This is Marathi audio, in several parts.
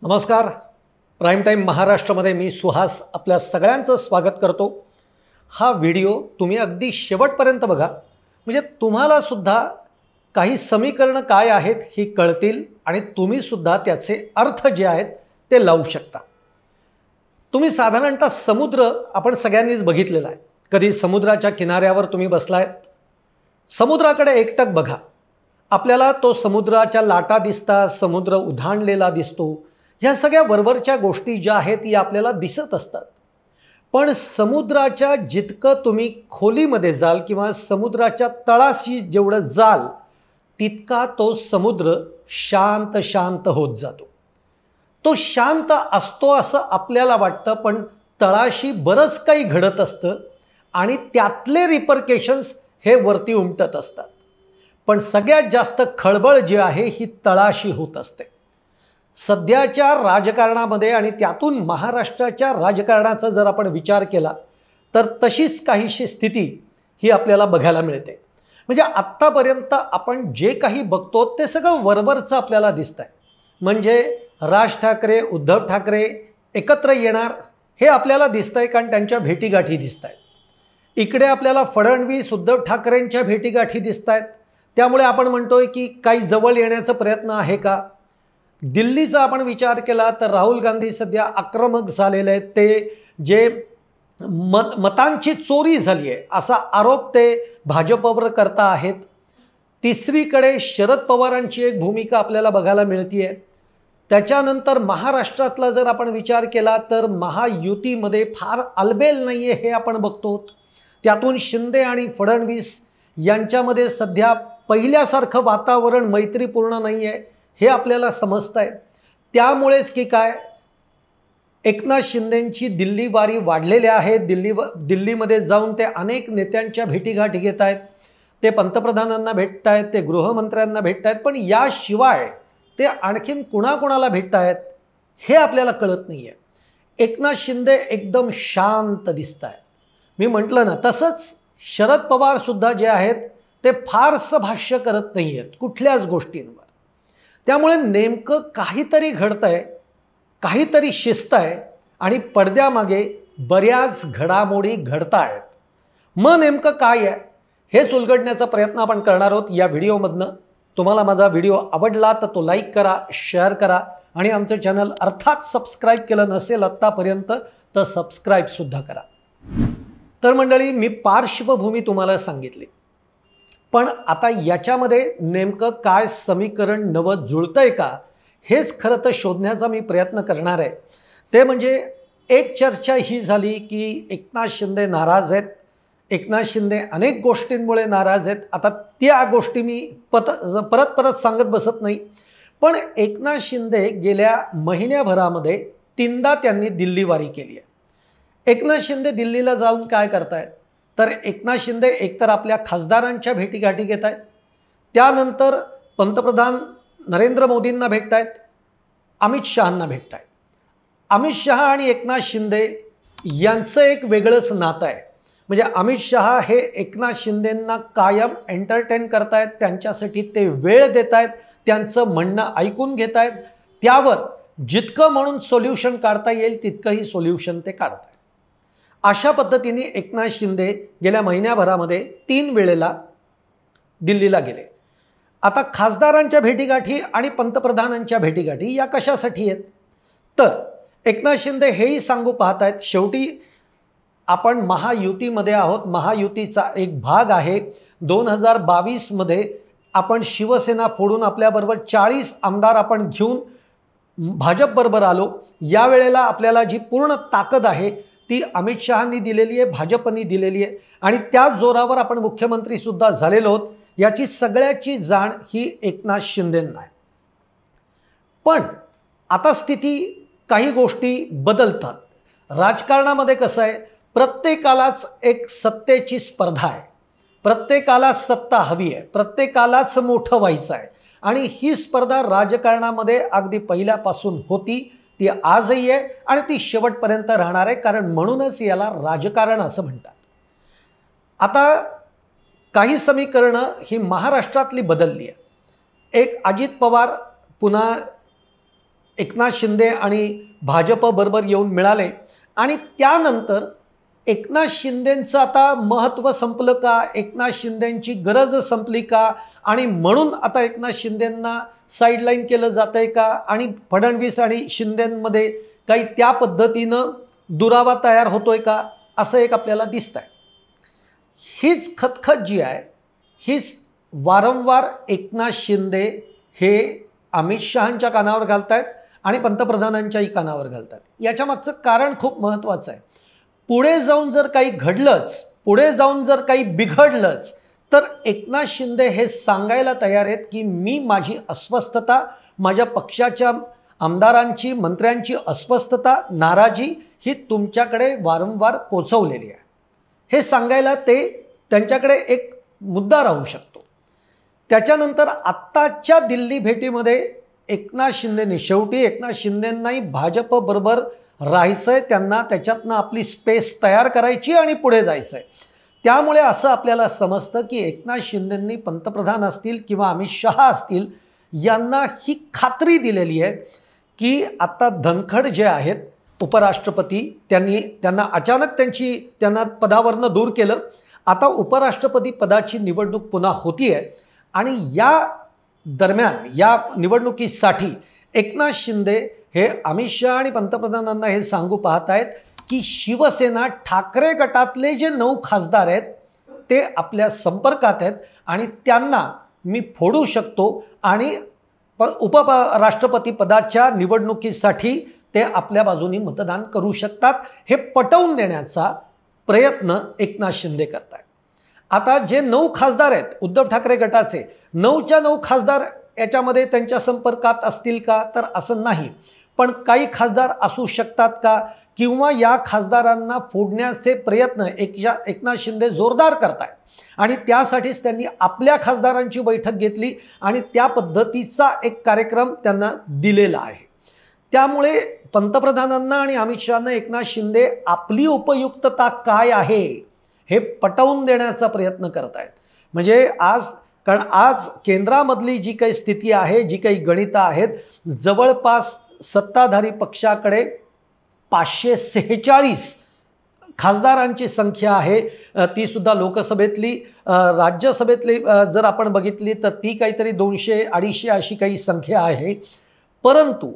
नमस्कार. प्राईम टाईम महाराष्ट्रामध्ये मी सुहास आपल्या सगळ्यांचं स्वागत करतो. हा व्हिडिओ तुम्ही अगदी शेवटपर्यंत बघा, म्हणजे तुम्हालासुद्धा काही समीकरणं काय आहेत ही कळतील आणि तुम्हीसुद्धा त्याचे अर्थ जे आहेत ते लावू शकता. तुम्ही साधारणतः समुद्र आपण सगळ्यांनीच बघितलेला आहे. कधी समुद्राच्या किनाऱ्यावर तुम्ही बसलाय, समुद्राकडे एकटक बघा, आपल्याला तो समुद्राच्या लाटा दिसतात, समुद्र उधाणलेला दिसतो. ह्या सगळ्या वरवरच्या गोष्टी ज्या आहेत या आपल्याला दिसत असतात. पण समुद्राच्या जितकं तुम्ही खोलीमध्ये जाल किंवा समुद्राच्या तळाशी जेवढं जाल तितका तो समुद्र शांत शांत होत जातो. तो शांत असतो असं आपल्याला वाटतं, पण तळाशी बरंच काही घडत असतं आणि त्यातले रिपरकेशन्स हे वरती उमटत असतात. पण सगळ्यात जास्त खळबळ जी आहे ही तळाशी होत असते. सध्याच्या राजकारणामध्ये आणि त्यातून महाराष्ट्राच्या राजकारणाचा जर आपण विचार केला तर तशीच काहीशी स्थिती ही आपल्याला बघायला मिळते. म्हणजे आत्तापर्यंत आपण जे काही बघतो ते सगळं वरवरचं आपल्याला दिसतं आहे. म्हणजे राज ठाकरे, उद्धव ठाकरे एकत्र येणार हे आपल्याला दिसतं आहे, कारण त्यांच्या भेटीगाठी दिसत आहेत. इकडे आपल्याला फडणवीस, उद्धव ठाकरेंच्या भेटीगाठी दिसत आहेत. त्यामुळे आपण म्हणतोय की काही जवळ येण्याचा प्रयत्न आहे का. दिल्लीचा आपण विचार केला तर राहुल गांधी सध्या आक्रमक झालेले आहेत. ते जे मतांची चोरी झाली आहे असा आरोप ते भाजपवर करता आहेत. तिसरीकडे शरद पवारांची एक भूमिका आपल्याला बघायला मिळते आहे. त्याच्यानंतर महाराष्ट्रातला जर आपण विचार केला तर महायुतीमध्ये फार आलबेल नाही आहे हे आपण बघतो. त्यातून शिंदे आणि फडणवीस यांच्यामध्ये सध्या पहिल्यासारखं वातावरण मैत्रीपूर्ण नाही आहे हे आपल्याला समजतं आहे. त्यामुळेच की काय, एकनाथ शिंदेंची दिल्ली वारी वाढलेली आहे. दिल्लीमध्ये जाऊन ते अनेक नेत्यांच्या भेटीगाठी घेत आहेत. ते पंतप्रधानांना भेटत आहेत, ते गृहमंत्र्यांना भेटत आहेत. पण याशिवाय ते आणखीन कुणाकुणाला भेटत आहेत हे आपल्याला कळत नाही आहे. एकनाथ शिंदे एकदम शांत दिसत आहेत. मी म्हटलं ना, तसंच शरद पवारसुद्धा जे आहेत ते फारसं भाष्य करत नाही आहेत कुठल्याच गोष्टींवर. त्यामुळे नेमकं काहीतरी घडतं आहे, काहीतरी शिस्त आहे आणि पडद्यामागे बऱ्याच घडामोडी घडत आहेत. मग नेमकं काय आहे हेच उलगडण्याचा प्रयत्न आपण करणार आहोत या व्हिडिओमधनं. तुम्हाला माझा व्हिडिओ आवडला तर तो लाईक करा, शेअर करा आणि आमचं चॅनल अर्थात सबस्क्राईब केलं नसेल आत्तापर्यंत तर सबस्क्राईबसुद्धा करा. तर मंडळी, मी पार्श्वभूमी तुम्हाला सांगितली, पण आता याच्यामध्ये नेमकं काय समीकरण नवं जुळतंय का हेच खरं तर शोधण्याचा मी प्रयत्न करणार आहे. ते म्हणजे एक चर्चा ही झाली की एकनाथ शिंदे नाराज आहेत. एकनाथ शिंदे अनेक गोष्टींमुळे नाराज आहेत. आता त्या गोष्टी मी परत सांगत बसत नाही. पण एकनाथ शिंदे गेल्या महिन्याभरामध्ये 3दा त्यांनी दिल्ली वारी केली आहे. एकनाथ शिंदे दिल्लीला जाऊन काय करतायत तर एकनाथ शिंदे एकतर आपल्या खासदारांच्या भेटीगाठी घेत आहेत, त्यानंतर पंतप्रधान नरेंद्र मोदींना भेटत आहेत, अमित शहांना भेटत आहेत. अमित शहा आणि एकनाथ शिंदे यांचं एक वेगळंच नातं आहे. म्हणजे अमित शहा हे एकनाथ शिंदेंना कायम एंटरटेन करतायत, त्यांच्यासाठी ते वेळ देत आहेत, त्यांचं म्हणणं ऐकून घेत आहेत, त्यावर जितकं म्हणून सोल्युशन काढता येईल तितकंही सोल्युशन ते काढत आहेत. अशा पद्धतीने एकनाथ शिंदे गेल्या महिन्याभरामध्ये 3 वेळेला दिल्लीला गेले. आता खासदारांच्या भेटीगाठी आणि पंतप्रधानांच्या भेटीगाठी या कशासाठी आहेत तर एकनाथ शिंदे हेही सांगू पाहत आहेत, शेवटी आपण महायुतीमध्ये आहोत, महायुतीचा एक भाग आहे. 2022मध्ये आपण शिवसेना फोडून आपल्याबरोबर 40 आमदार आपण घेऊन भाजपबरोबर आलो. यावेळेला आपल्याला जी पूर्ण ताकद आहे ती अमित शहांनी दिलेली आहे, भाजपनी दिलेली आहे आणि त्याच जोरावर आपण मुख्यमंत्रीसुद्धा झालेलो आहोत. याची सगळ्याची जाण ही एकनाथ शिंदेंना आहे. पण आता स्थिती, काही गोष्टी बदलतात. राजकारणामध्ये कसं आहे, प्रत्येकालाच एक सत्तेची स्पर्धा आहे, प्रत्येकाला सत्ता हवी आहे, प्रत्येकालाच मोठं व्हायचं आहे आणि ही स्पर्धा राजकारणामध्ये अगदी पहिल्यापासून होती, ती आजही आहे आणि ती शेवटपर्यंत राहणार आहे. कारण म्हणूनच याला राजकारण असं म्हणतात. आता काही समीकरणं ही महाराष्ट्रातली बदलली आहे. एक अजित पवार पुन्हा एकनाथ शिंदे आणि भाजप बरोबर येऊन मिळाले आणि त्यानंतर एकनाथ शिंदेंचं आता महत्त्व संपलं का, एकनाथ शिंदेंची गरज संपली का आणि म्हणून आता एकनाथ शिंदेंना साईडलाईन केलं जातं आहे का आणि फडणवीस आणि शिंदेंमध्ये काही त्या पद्धतीनं दुरावा तयार होतोय का, असं एक आपल्याला दिसतं आहे. हीच खतखत जी आहे हीच वारंवार एकनाथ शिंदे हे अमित शहांच्या कानावर घालतायत आणि पंतप्रधानांच्याही कानावर घालतात. याच्या मागचं कारण खूप महत्त्वाचं आहे. पुढे जाऊन जर काही घडलंच, पुढे जाऊन जर काही बिघडलंच तर एकनाथ शिंदे हे सांगायला तयार आहेत की मी माझी अस्वस्थता, माझ्या पक्षाच्या आमदारांची मंत्र्यांची अस्वस्थता, नाराजी ही तुमच्याकडे वारंवार पोचवलेली आहे. हे सांगायला ते त्यांच्याकडे एक मुद्दा राहू शकतो. त्याच्यानंतर आत्ताच्या दिल्ली भेटीमध्ये एकनाथ शिंदेने शेवटी एकनाथ शिंदेंनाही भाजपबरोबर राहायचं आहे, त्यांना त्याच्यातनं आपली स्पेस तयार करायची आणि पुढे जायचं आहे. त्यामुळे असं आपल्याला समजतं की एकनाथ शिंदेंनी पंतप्रधान असतील किंवा अमित शहा असतील यांना ही खात्री दिलेली आहे की आता धनखड जे आहेत उपराष्ट्रपती त्यांना अचानक त्यांना पदावरनं दूर केलं. आता उपराष्ट्रपती पदाची निवडणूक पुन्हा होती आहे आणि या दरम्यान या निवडणुकीसाठी एकनाथ शिंदे हे अमित शहा आणि पंतप्रधानांना हे सांगू पाहत आहेत की शिवसेना ठाकरे गटातले जे 9 खासदार आहेत ते आपल्या संपर्कात आहेत आणि त्यांना मी फोडू शकतो आणि उपराष्ट्रपती पदाच्या निवडणुकीसाठी ते आपल्या बाजूनी मतदान करू शकतात. हे पटवून देण्याचा प्रयत्न एकनाथ शिंदे करत आहेत. आता जे 9 खासदार आहेत उद्धव ठाकरे गटाचे 9च्या 9 खासदार याच्यामध्ये त्यांच्या संपर्कात असतील का, तर असं नाही. पण काही खासदार असू शकतात का, किंवा या खासदारांना फोडण्याचे प्रयत्न एकनाथ शिंदे जोरदार करत आहेत आणि त्यासाठीच त्यांनी आपल्या खासदारांची बैठक घेतली आणि त्या पद्धतीचा एक कार्यक्रम त्यांना दिलेला आहे. त्यामुळे पंतप्रधानांना आणि अमित शहांना एकनाथ शिंदे आपली उपयुक्तता काय आहे हे पटवून देण्याचा प्रयत्न करत आहेत. म्हणजे कारण आज केंद्रामधली जी काही स्थिती आहे, जी काही गणितं आहेत, जवळपास सत्ताधारी पक्षाकडे 546 खासदारांची संख्या आहे. ती सुद्धा लोकसभेतली, राज्यसभेतली जर आपण बघितली तर ती काहीतरी 200-250 अशी काही संख्या आहे. परंतु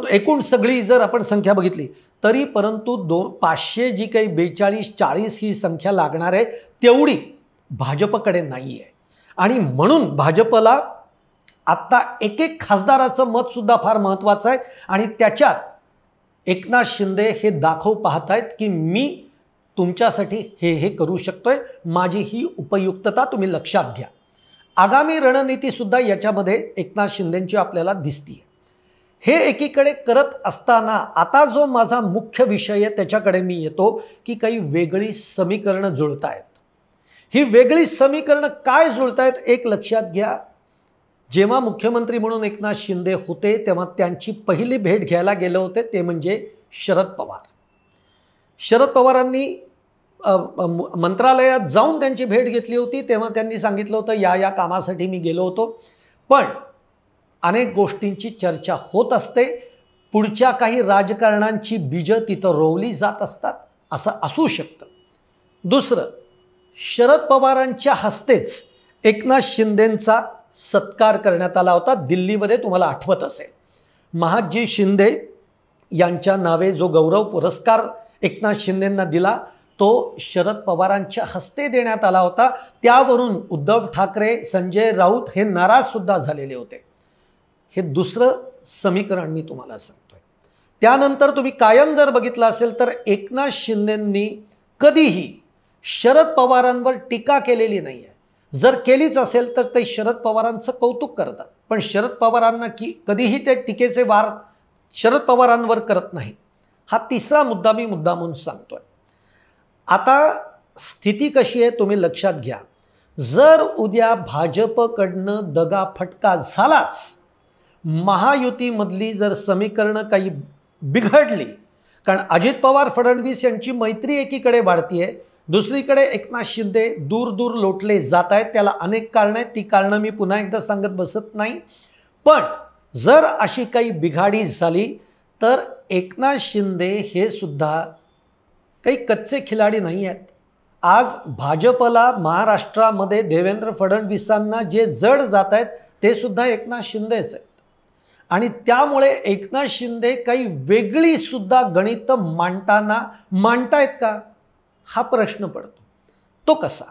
एकूण सगळी जर आपण संख्या बघितली तरी परंतु 500 जी काही 42-40 ही संख्या लागणार आहे तेवढी भाजपकडे नाही आहे. आणि म्हणून भाजपला आत्ता एक खासदाराचं मतसुद्धा फार महत्त्वाचं आहे आणि त्याच्यात एकनाथ शिंदे हे दाखवू पाहत आहेत की मी तुमच्यासाठी हे करू शकतोय, माझी ही उपयुक्तता तुम्ही लक्षात घ्या. आगामी रणनीतीसुद्धा याच्यामध्ये एकनाथ शिंदेंची आपल्याला दिसते. हे एकीकडे करत असताना आता जो माझा मुख्य विषय आहे त्याच्याकडे मी येतो की काही वेगळी समीकरणं जुळत आहेत. ही वेगळी समीकरणं काय जुळत आहेत एक लक्षात घ्या. जेव्हा मुख्यमंत्री म्हणून एकनाथ शिंदे होते तेव्हा त्यांची पहिली भेट घ्यायला गेले होते ते म्हणजे शरद पवार. शरद पवारांनी मंत्रालयात जाऊन त्यांची भेट घेतली होती. तेव्हा त्यांनी सांगितलं होतं या कामासाठी मी गेलो होतो. पण अनेक गोष्टींची चर्चा होत असते, पुढच्या काही राजकारणांची बीजं तिथं रोवली जात असतात, असं असू शकतं. दुसरं, शरद पवारांच्या हस्तेच एकनाथ शिंदेंचा सत्कार करण्यात आला होता दिल्लीमध्ये. तुम्हाला आठवत असेल महादजी शिंदे यांच्या नावे जो गौरव पुरस्कार एकनाथ शिंदेंना दिला तो शरद पवारांच्या हस्ते देण्यात आला होता. त्यावरून उद्धव ठाकरे, संजय राऊत हे नाराजसुद्धा झालेले होते. हे दुसरं समीकरण मी तुम्हाला सांगतोय. त्यानंतर तुम्ही कायम जर बघितलं असेल तर एकनाथ शिंदेंनी कधीही शरद पवारांवर टीका केलेली नाही आहे. जर केलीच असेल तर ते शरद पवारांचं कौतुक करतात, पण शरद पवारांना कधीही ते टीकेचे वार शरद पवारांवर करत नाही. हा तिसरा मुद्दा मी मुद्दामून सांगतोय. आता स्थिती कशी आहे तुम्ही लक्षात घ्या. जर उद्या भाजपकडनं दगाफटका झालाच, महायुतीमधली जर समीकरणं काही बिघडली, कारण अजित पवार फडणवीस यांची मैत्री एकीकडे वाढतीये, दुसरीकडे एकनाथ शिंदे दूर दूर लोटले जात आहेत. त्याला अनेक कारणं आहेत, ती कारणं मी पुन्हा एकदा सांगत बसत नाही. पण जर अशी काही बिघाडी झाली तर एकनाथ शिंदे हे सुद्धा काही कच्चे खिलाडी नाही आहेत. आज भाजपला महाराष्ट्रामध्ये देवेंद्र फडणवीसांना जे जड जात आहेत ते सुद्धा एकनाथ शिंदेच आहेत. आणि त्यामुळे एकनाथ शिंदे काही वेगळी सुद्धा गणितं मांडतायत का हा प्रश्न पडतो. तो कसा?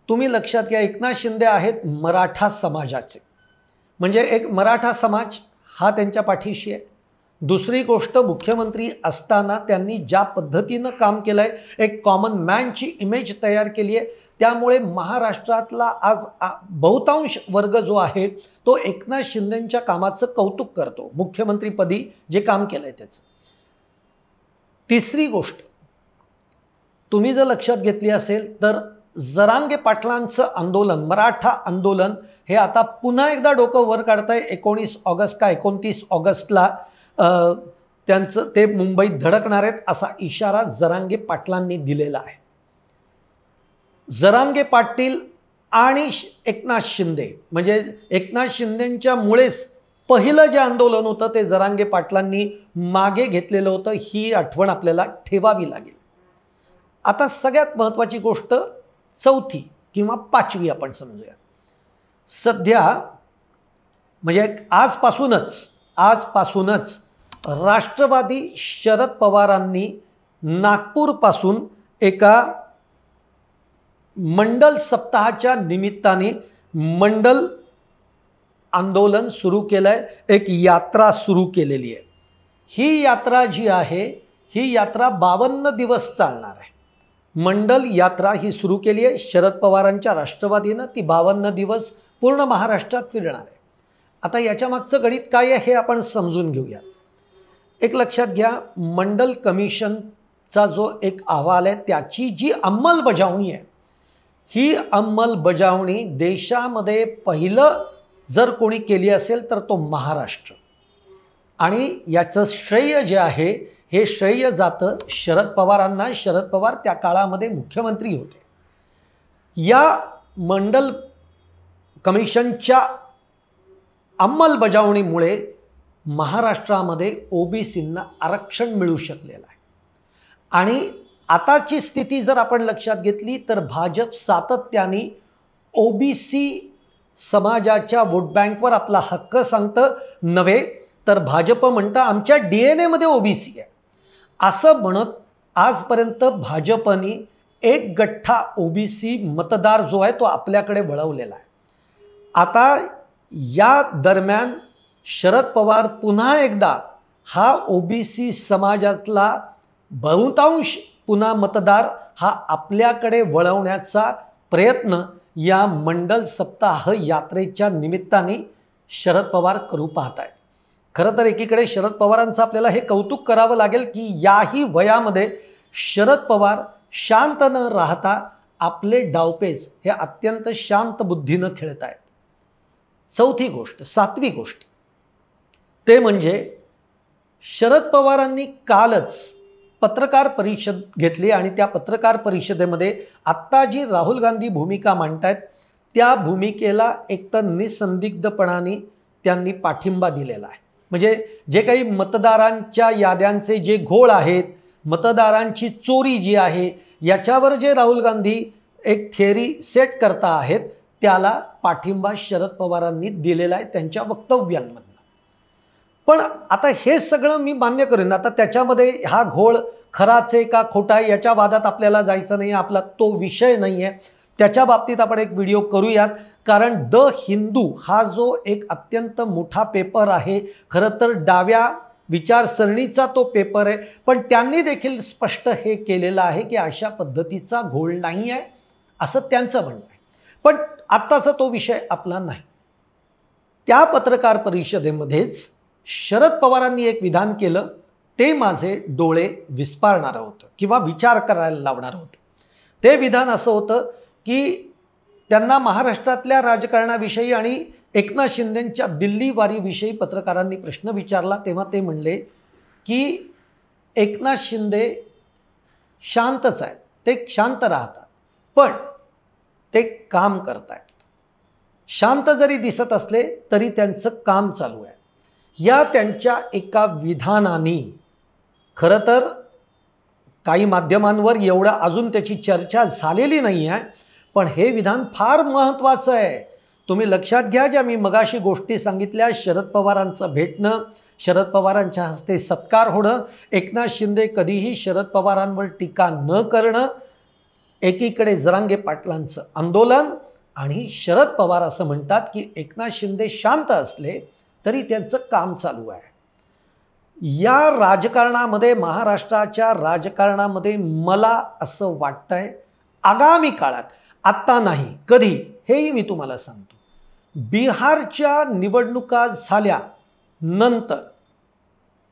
तुम्ही लक्षात घ्या, एकनाथ शिंदे आहेत मराठा समाजाचे, म्हणजे एक मराठा समाज हा त्यांच्या पाठीशी आहे. दुसरी गोष्ट, मुख्यमंत्री असताना त्यांनी ज्या पद्धतीनं काम केलं आहे, एक कॉमन मॅनची इमेज तयार केली आहे. त्यामुळे महाराष्ट्रातला आज बहुतांश वर्ग जो आहे तो एकनाथ शिंदेंच्या कामाचं कौतुक करतो, मुख्यमंत्रीपदी जे काम केलं आहे त्याचं. तिसरी गोष्ट तुम्ही जर लक्षात घेतली असेल तर जरांगे पाटलांचं आंदोलन, मराठा आंदोलन हे आता पुन्हा एकदा डोकं वर काढतंय. 19 ऑगस्ट का 29 ऑगस्टला त्यांचं ते मुंबईत धडकणार आहेत असा इशारा जरांगे पाटलांनी दिलेला आहे. जरांगे पाटील आणि एकनाथ शिंदे, म्हणजे एकनाथ शिंदेंच्या मुळेच पहिलं जे आंदोलन होतं ते जरांगे पाटलांनी मागे घेतलेलं होतं, ही आठवण आपल्याला ठेवावी लागेल. आता सगळ्यात महत्त्वाची गोष्ट चौथी किंवा पाचवी आपण समजूया. सध्या म्हणजे आजपासूनच राष्ट्रवादी शरद पवारांनी नागपूरपासून एका मंडल सप्ताहाच्या निमित्ताने मंडल आंदोलन सुरू केलं आहे, एक यात्रा सुरू केलेली आहे. ही यात्रा जी आहे ही यात्रा 52 दिवस चालणार आहे. मंडल यात्रा ही सुरू केली आहे शरद पवारांच्या राष्ट्रवादीनं. ती 52 दिवस पूर्ण महाराष्ट्रात फिरणार आहे. आता याच्या मागचं गणित काय आहे हे आपण समजून घेऊया. एक लक्षात घ्या, मंडल कमिशनचा जो एक अहवाल आहे त्याची जी अंमलबजावणी आहे, ही अंमलबजावणी देशामध्ये पहिलं जर कोणी केली असेल तर तो महाराष्ट्र. आणि याचं श्रेय जे आहे हे श्रेय जातं शरद पवारांना. शरद पवार त्या काळामध्ये मुख्यमंत्री होते. या मंडल कमिशनच्या अंमलबजावणीमुळे महाराष्ट्रामध्ये ओबीसींना आरक्षण मिळू शकलेलं आहे. आणि आताची स्थिती जर आपण लक्षात घेतली तर भाजप सातत्याने ओबीसी समाजाच्या वोट बँकवर आपला हक्क सांगतं नव्हे तर भाजप म्हणतं आमच्या DNA मध्ये ओबीसी आहे असं म्हणत आजपर्यंत भाजपनी एक गठ्ठा ओबीसी मतदार जो आहे तो आपल्याकडे वळवलेला आहे. आता या दरम्यान शरद पवार पुन्हा एकदा हा ओबीसी समाजातला बहुतांश पुन्हा मतदार हा आपल्याकडे वळवण्याचा प्रयत्न या मंडल सप्ताह यात्रेच्या निमित्ताने शरद पवार करू पाहत आहेत. खरं तर एकीकडे शरद पवारांचं आपल्याला हे कौतुक करावं लागेल की याही वयामध्ये शरद पवार शांत न राहता आपले डावपेच हे अत्यंत शांत बुद्धीनं खेळत आहेत. सातवी गोष्ट ते म्हणजे शरद पवारांनी कालच पत्रकार परिषद घेतली आणि त्या पत्रकार परिषदेमध्ये आत्ता जी राहुल गांधी भूमिका मांडतायत त्या भूमिकेला एकतर निसंदिग्धपणाने त्यांनी पाठिंबा दिलेला आहे. म्हणजे जे काही मतदारांच्या याद्यांचे जे घोळ आहेत, मतदारांची चोरी जी आहे, याच्यावर जे राहुल गांधी एक थिअरी सेट करता आहेत त्याला पाठिंबा शरद पवारांनी दिलेला आहे त्यांच्या वक्तव्यांमधून. पण आता हे सगळं मी मान्य करेन. आता त्याच्यामध्ये हा घोळ खराच आहे का खोटा आहे याच्या वादात आपल्याला जायचं नाही, आपला तो विषय नाही आहे. त्याच्या बाबतीत आपण एक व्हिडिओ करूयात. कारण द हिंदू हा जो एक अत्यंत मोठा पेपर आहे, खरं तर डाव्या विचारसरणीचा तो पेपर आहे, पण त्यांनी देखील स्पष्ट हे केलेलं आहे की अशा पद्धतीचा घोळ नाही आहे असं त्यांचं म्हणणं आहे. पण आत्ताचा तो विषय आपला नाही. त्या पत्रकार परिषदेमध्येच शरद पवारांनी एक विधान केलं ते माझे डोळे विस्पारणारं होतं किंवा विचार करायला लावणारं होतं. ते विधान असं होतं की त्यांना महाराष्ट्रातल्या राजकारणाविषयी आणि एकनाथ शिंदेंच्या दिल्ली वारीविषयी पत्रकारांनी प्रश्न विचारला तेव्हा ते म्हणले की एकनाथ शिंदे शांतच आहेत, ते शांत राहतात पण ते काम करत आहेत. शांत जरी दिसत असले तरी त्यांचं काम चालू आहे. या त्यांच्या एका विधानाने खरं तर काही माध्यमांवर एवढं अजून त्याची चर्चा झालेली नाही आहे, पण हे विधान फार महत्त्वाचं आहे. तुम्ही लक्षात घ्या, ज्या मी मगाशी गोष्टी सांगितल्या, शरद पवारांचं भेटणं, शरद पवारांच्या हस्ते सत्कार होणं, एकनाथ शिंदे कधीही शरद पवारांवर टीका न करणं, एकीकडे जरांगे पाटलांचं आंदोलन, आणि शरद पवार असं म्हणतात की एकनाथ शिंदे शांत असले तरी त्यांचं काम चालू आहे. या राजकारणामध्ये, महाराष्ट्राच्या राजकारणामध्ये मला असं वाटतंय आगामी काळात, आत्ता नाही कधी, हेही मी तुम्हाला सांगतो, बिहारच्या निवडणुका झाल्यानंतर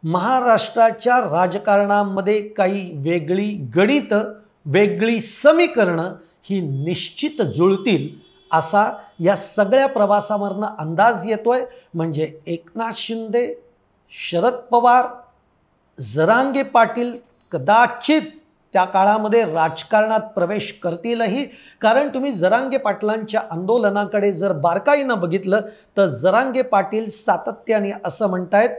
महाराष्ट्राच्या राजकारणामध्ये काही वेगळी गणितं, वेगळी समीकरणं ही निश्चित जुळतील असा या सगळ्या प्रवासावरनं अंदाज येतोय. म्हणजे एकनाथ शिंदे, शरद पवार, जरांगे पाटील कदाचित त्या काळामध्ये राजकारणात प्रवेश करतीलही. कारण तुम्ही जरांगे पाटलांच्या आंदोलनाकडे जर बारकाईनं बघितलं तर जरांगे पाटील सातत्याने असं म्हणतायत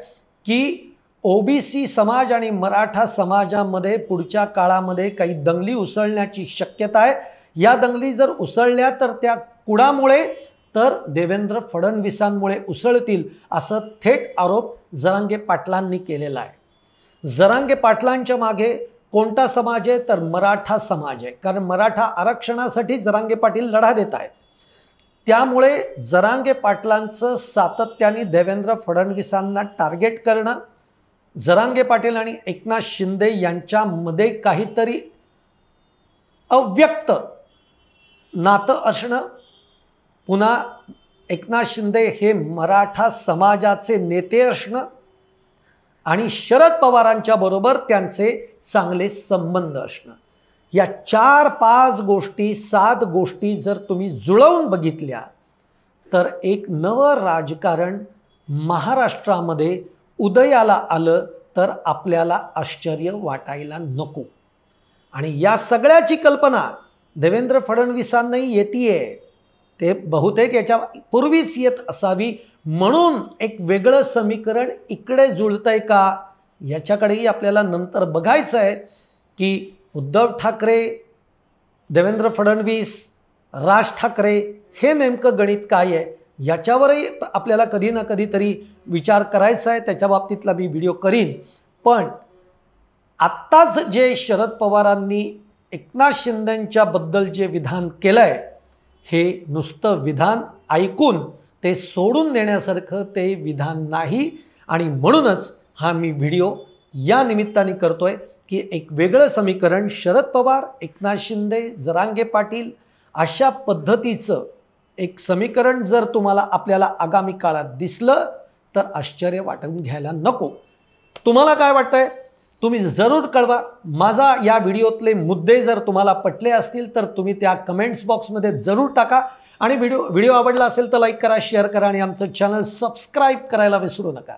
की ओबीसी समाज आणि मराठा समाजामध्ये पुढच्या काळामध्ये काही दंगली उसळण्याची शक्यता आहे. या दंगली जर उसळल्या तर त्या कुणामुळे, तर देवेंद्र फडणवीसांमुळे उसळतील, असं थेट आरोप जरांगे पाटलांनी केलेला आहे. जरांगे पाटलांच्या मागे कोणता समाज आहे, तर मराठा समाज आहे. कारण मराठा आरक्षणासाठी जरांगे पाटील लढा देत आहेत. त्यामुळे जरांगे पाटलांचं सातत्याने देवेंद्र फडणवीसांना टार्गेट करणं, जरांगे पाटील आणि एकनाथ शिंदे यांच्यामध्ये काहीतरी अव्यक्त नातं असणं, पुन्हा एकनाथ शिंदे हे मराठा समाजाचे नेते असणं आणि शरद पवारांच्या बरोबर त्यांचे चांगले संबंध असणं, या 4-5 गोष्टी, 7 गोष्टी जर तुम्ही जुळवून बघितल्या तर एक नवं राजकारण महाराष्ट्रामध्ये उदयाला आलं तर आपल्याला आश्चर्य वाटायला नको. आणि या सगळ्याची कल्पना देवेंद्र फडणवीसांनाही येतीये. ते बहुतेक याच्या पूर्वीच येत असावी, म्हणून एक वेगळं समीकरण इकडे जुळतंय का, याच्याकडेही आपल्याला नंतर बघायचं आहे की उद्धव ठाकरे, देवेंद्र फडणवीस, राज ठाकरे हे नेमकं गणित काय आहे, याच्यावरही आपल्याला कधी ना कधीतरी विचार करायचा आहे. त्याच्या बाबतीतला मी व्हिडिओ करीन. पण आत्ताच जे शरद पवारांनी एकनाथ शिंदेंच्या बद्दल जे विधान केलंय, हे नुसतं विधान ऐकून ते सोडून देण्यासारखं ते विधान नाही. आणि म्हणूनच हा मी व्हिडिओ या निमित्ताने करतोय की एक वेगळं समीकरण शरद पवार, एकनाथ शिंदे, जरांगे पाटील अशा पद्धतीचं एक समीकरण जर तुम्हाला आपल्याला आगामी काळात दिसलं तर आश्चर्य वाटून घ्यायला नको. तुम्हाला काय वाटतंय तुम्ही जरूर कळवा. माझा या व्हिडिओतले मुद्दे जर तुम्हाला पटले असतील तर तुम्ही त्या कमेंट्स बॉक्समध्ये जरूर टाका. आणि व्हिडिओ आवडला असेल तर लाईक करा, शेअर करा आणि आमचं चॅनल सबस्क्राईब करायला विसरू नका.